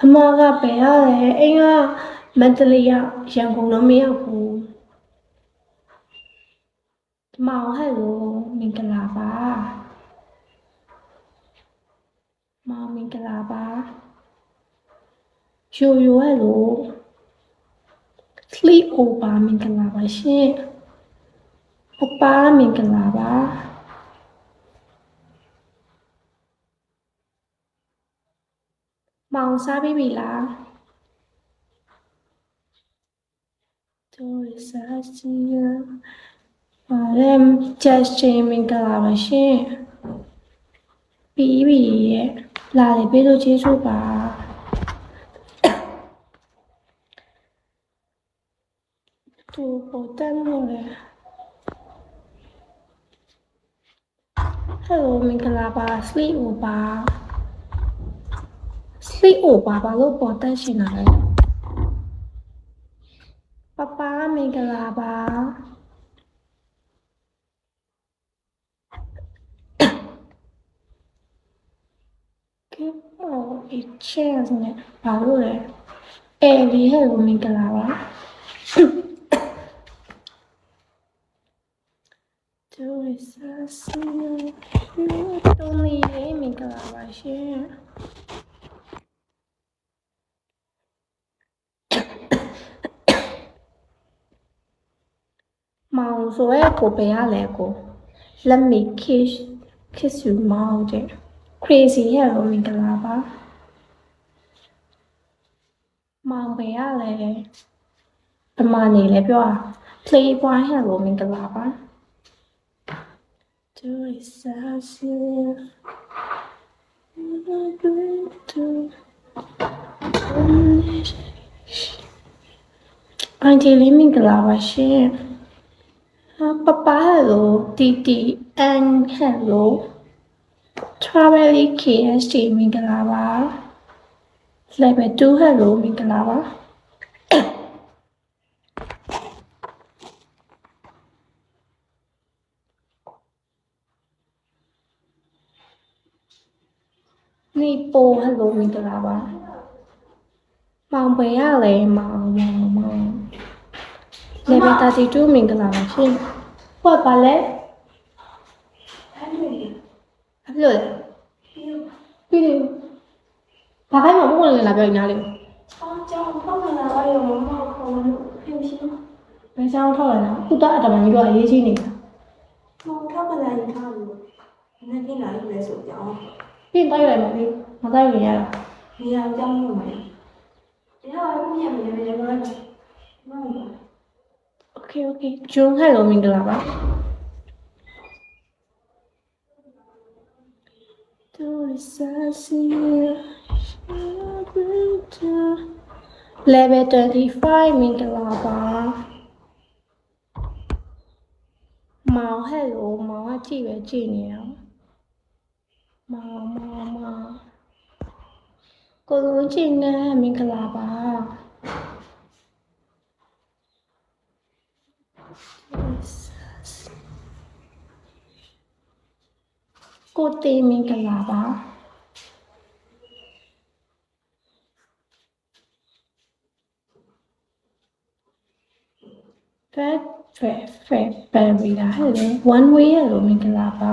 အမကပဲရတယ်အိမ်ကမန္တလေးရရန်ကုန်တော့မရောက်ဘူးမောင်ဟဲ့လိုမင်္ဂလာပါမောင်မင်္ဂလာပါယိုဟဲ့လို sleep over မင်္ဂလာပါရှင်ပပမင်္ဂလာပါမောင်စားပြီလားတို့စားစီရပါတယ်ချက်ချင်းမင်္ဂလာပါရှင်ပြီးပြီရဲ့လာလေပေးလို့ကျေးဇူးပါသူပေါ်တန်းလို့လေ Hello မင်္ဂလာပါ sleep over ဘာလို့ပေါ်တန်းရှင်လာလဲပပမင်္ဂလာပါGive a chance နဲ့ဘာလို့လဲဒီ Hello မင်္ဂလာပါသူစားစီတုံးလေးမင်္ဂလာပါရှင်မောင်ဆိုရဲကိုပဲရလဲကို Let me kiss you မောင်တဲ့ crazy ရလို့မင်္ဂလာပါမောင်ပဲရလဲအမနေလဲပြော play ပွားရလို့မင်္ဂလာပါသူစားစီအန်တီလေးမင်္ဂလာပါရှင်ပပ hello တီအန် hello travel KST မင်္ဂလာပါ level 2 hello မင်္ဂလာပါနေပို hello မင်္ဂလာပါမောင်ပဲရလဲမောင် level 32မင်္ဂလာပါရှင်ဟုတ်ပါလဲအဲ့လိုလဲပြီးဘာခိုင်းမဘုံလည်းလာပြောနေလားလေကြောင်ထောက်လာပါရောမမခေါ်လို့ဖြစ်ရှင်ဘယ်ကြောင်ထောက်လာလဲခုတော့အတမကြီးတော့အရေးကြီးနေတာမောင်ထောက်လာရင်ထားလို့နည်းနည်းလာလို့လဲဆိုကြောင်ပြင်တိုက်လိုက်မယ်လေမတိုက်ရင်ရတာနေရာကြောင်းလို့မယ်တရားဝင်မြင်မြင်လည်းပြောလိုက်မဟုတ်ဘူးโอเคဂျုံဟဲ့လို့မင်္ဂလာပါသူစားစီ level 25မင်္ဂလာပါမောင်ဟဲ့လို့မောင်ကကြည့်ပဲကြည့်နေအောင်မောင်ကိုလုံးကြည့်နေမင်္ဂလာပါကိုတေမင်္ဂလာပါဖက်ပယ်ရီလာဟဲ့လေ one way ရလို့မင်္ဂလာပါ